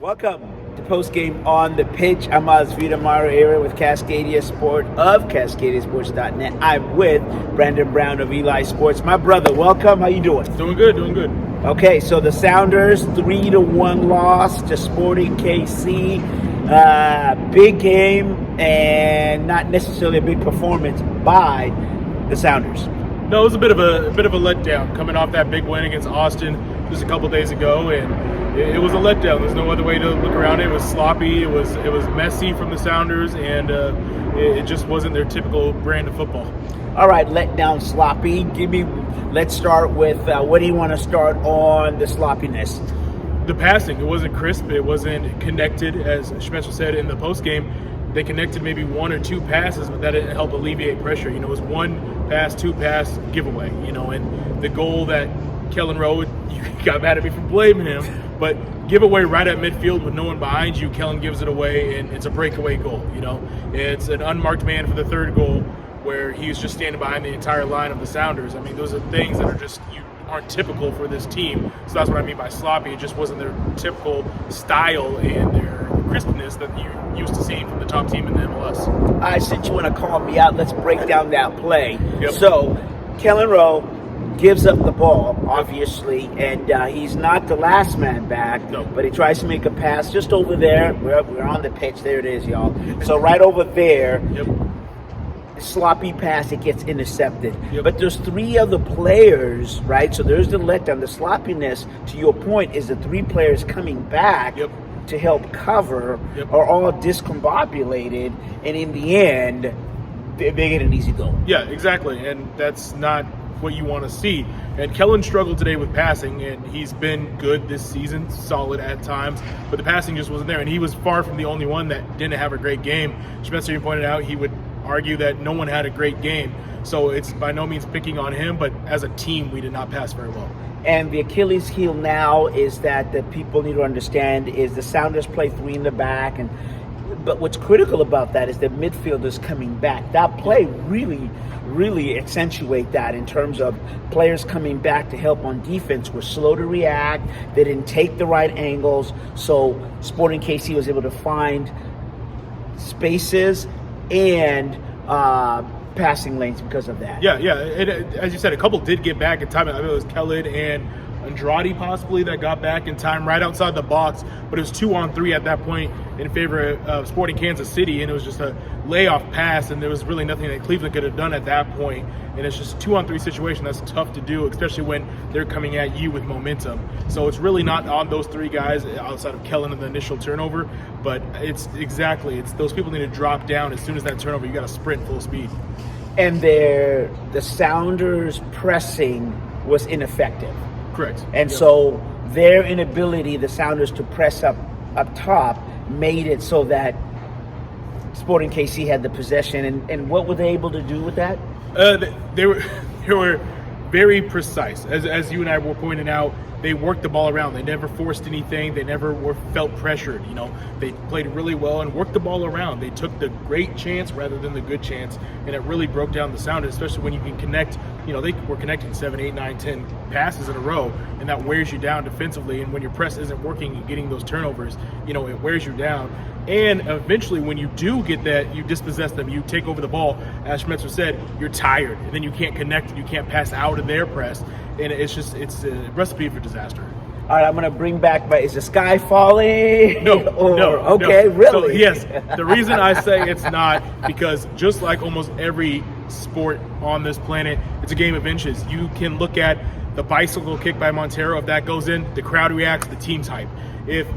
Welcome to Postgame on the Pitch. I'm Mazvita Maraire with Cascadia Sport of CascadiaSports.net. I'm with Brandon Brown of Eli Sports. My brother, welcome. How you doing? Doing good. Okay, so the Sounders 3-1 loss to Sporting KC. Big game and not necessarily a big performance by the Sounders. No, it was a bit of a letdown coming off that big win against Austin just a couple days ago, and it was a letdown. There's no other way to look around it. It was sloppy. It was messy from the Sounders, and it just wasn't their typical brand of football. All right, letdown, sloppy. Let's start with what do you want to start on the sloppiness? The passing, it wasn't crisp. It wasn't connected, as Spencer said in the postgame. They connected maybe one or two passes, but that didn't help alleviate pressure. It was one pass, two pass giveaway. And the goal that Kellen Rowe, you got mad at me for blaming him, but giveaway right at midfield with no one behind you. Kellen gives it away, and it's a breakaway goal. It's an unmarked man for the third goal, where he's just standing behind the entire line of the Sounders. I mean, those are things that are just aren't typical for this team. So that's what I mean by sloppy. It just wasn't their typical style and their crispness that you're used to seeing from the top team in the MLS. All right, since you want to call me out, let's break down that play. Yep. So, Kellen Rowe gives up the ball, obviously, and he's not the last man back, no. But he tries to make a pass just over there. We're on the pitch. There it is, y'all. So right over there, Yep. sloppy pass, it gets intercepted. Yep. But there's three other players, right? So there's the letdown. The sloppiness, to your point, is the three players coming back Yep. to help cover Yep. are all discombobulated, and in the end, they get an easy goal. Yeah, exactly, and that's not what you want to see. And Kellen struggled today with passing, and he's been good this season, solid at times, but the passing just wasn't there, and he was far from the only one that didn't have a great game. Spencer pointed out he would argue that no one had a great game, so it's by no means picking on him, but as a team, we did not pass very well. And the Achilles heel now is that people need to understand is the Sounders play three in the back, but what's critical about that is the midfielders coming back. That play really accentuate that in terms of players coming back to help on defense were slow to react. They didn't take the right angles, so Sporting KC was able to find spaces and passing lanes because of that. Yeah. As you said, a couple did get back in time. I think it was Khaled and Andrade possibly that got back in time right outside the box, but it was 2-on-3 at that point in favor of Sporting Kansas City, and it was just a layoff pass, and there was really nothing that Cleveland could have done at that point. And it's just a 2-on-3 situation that's tough to do, especially when they're coming at you with momentum. So it's really not on those three guys outside of Kellen and the initial turnover, but it's those people need to drop down as soon as that turnover. You got to sprint full speed. And the Sounders pressing was ineffective. Correct. And Yep. so their inability, the Sounders, to press up top made it so that Sporting KC had the possession. And what were they able to do with that? They were very precise. As you and I were pointing out, they worked the ball around. They never forced anything. They never felt pressured. They played really well and worked the ball around. They took the great chance rather than the good chance, and it really broke down the Sounders, especially when you can connect. They were connecting 7, 8, 9, 10 passes in a row, and that wears you down defensively. And when your press isn't working and getting those turnovers, it wears you down. And eventually, when you do get that, you dispossess them, you take over the ball, as Schmetzer said, you're tired, and then you can't connect and you can't pass out of their press. And it's a recipe for disaster. All right, I'm going to bring back, but is the sky falling? No. Okay, no. really? So, yes, the reason I say it's not, because just like almost every sport on this planet, it's a game of inches. You can look at the bicycle kick by Montero. If that goes in, the crowd reacts, the team's hype. If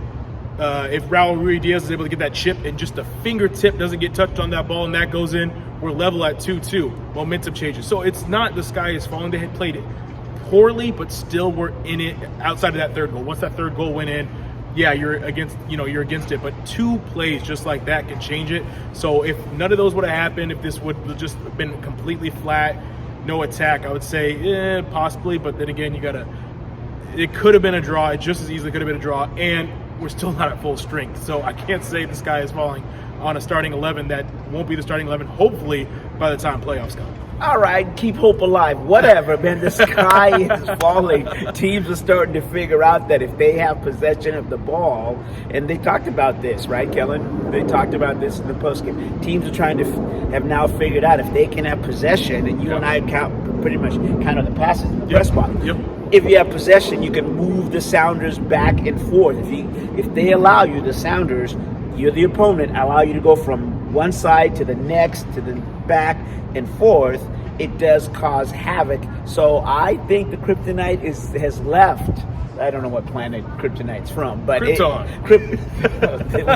Raul Ruiz is able to get that chip and just a fingertip doesn't get touched on that ball and that goes in, we're level at 2-2. Momentum changes. So it's not the sky is falling. They had played it poorly, but still were in it outside of that third goal. Once that third goal went in, yeah, you're against it. But two plays just like that can change it. So if none of those would have happened, if this would have just been completely flat, no attack, I would say possibly. But then again, it could have been a draw. It just as easily could have been a draw, and we're still not at full strength. So I can't say the sky is falling on a starting 11 that won't be the starting 11, hopefully, by the time playoffs come. all right, keep hope alive. Whatever, man. The sky is falling. Teams are starting to figure out that if they have possession of the ball, and they talked about this, right, Kellen? They talked about this in the postgame. Teams are trying to have now figured out if they can have possession, and you and I pretty much count on the passes in the press box. If you have possession, you can move the Sounders back and forth. If they allow you, the Sounders, you're the opponent, allow you to go from one side to the next, to the back and forth, it does cause havoc. So I think the kryptonite has left. I don't know what planet kryptonite's from, but Krypton.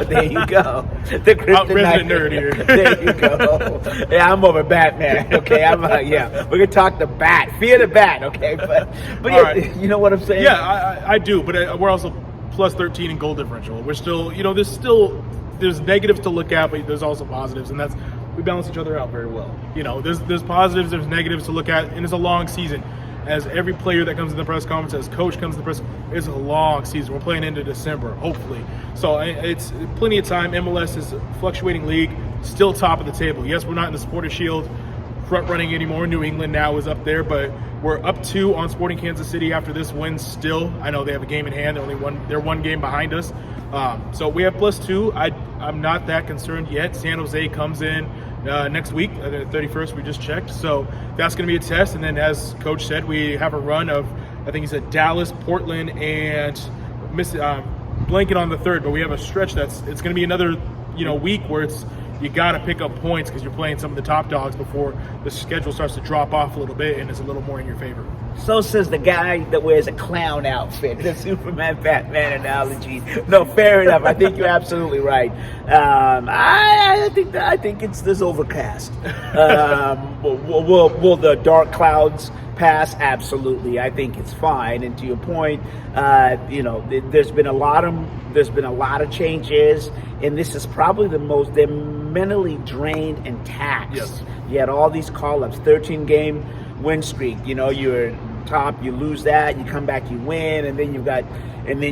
There you go. The kryptonite nerd here. There you go. Yeah, I'm over Batman. Okay, we're gonna talk the Bat. Fear the Bat. Okay, but yeah, right. You know what I'm saying? Yeah, I do, but we're also plus 13 in goal differential. We're still, there's negatives to look at, but there's also positives, and we balance each other out very well. There's positives, there's negatives to look at, and it's a long season. As every player that comes to the press conference, as coach comes to the press, it's a long season. We're playing into December, hopefully. So it's plenty of time. MLS is a fluctuating league, still top of the table. Yes, we're not in the Supporters Shield front running anymore. New England now is up there, but we're up 2 on Sporting Kansas City after this win still. I know they have a game in hand. They're one game behind us. So we have +2. I'm not that concerned yet. San Jose comes in next week, the 31st, we just checked. So that's going to be a test. And then, as Coach said, we have a run of, I think he said Dallas, Portland, and blanket on the third. But we have a stretch it's going to be another week where you got to pick up points because you're playing some of the top dogs before the schedule starts to drop off a little bit and it's a little more in your favor. So says the guy that wears a clown outfit, the Superman Batman analogy. No, fair enough. I think you're absolutely right. I think it's this overcast. Will the dark clouds pass? Absolutely. I think it's fine. And to your point, there's been a lot of changes, and this is probably they're mentally drained and taxed. Yes. You had all these call-ups, 13-game win streak. You're top, you lose that, you come back, you win, and then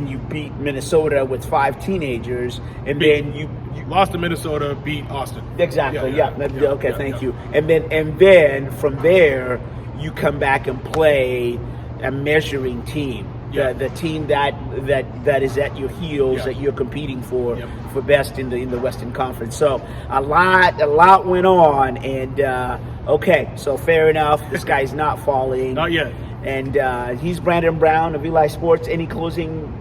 you beat Minnesota with 5 teenagers, and then you lost to Minnesota, beat Austin. Exactly. Yeah. Okay. Thank you. And then from there, you come back and play a measuring team. Yeah. The team that is at your heels, that you're competing for best in the Western Conference. So a lot went on, and okay, so fair enough. This guy's not falling. Not yet. And he's Brandon Brown of Eli Sports. Any closing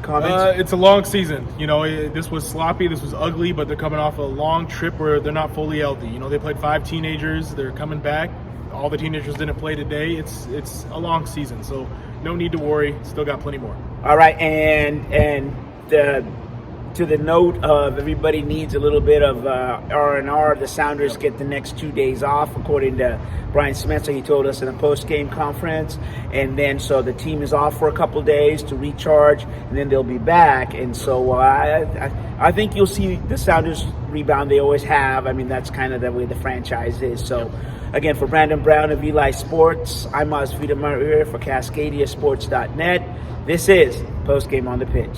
comments? It's a long season. This was sloppy, this was ugly, but they're coming off a long trip where they're not fully healthy. They played 5 teenagers. They're coming back. All the teenagers didn't play today. It's a long season, so no need to worry. Still got plenty more. All right, and to the note of everybody needs a little bit of R&R. The Sounders get the next 2 days off, according to Brian Spencer. He told us in a post-game conference, and then so the team is off for a couple days to recharge, and then they'll be back. And so I think you'll see the Sounders rebound. They always have. I mean, that's kind of the way the franchise is. So. Again, for Brandon Brown of Eli Sports, I'm Mazvita Maraire for CascadiaSports.net. This is Postgame on the Pitch.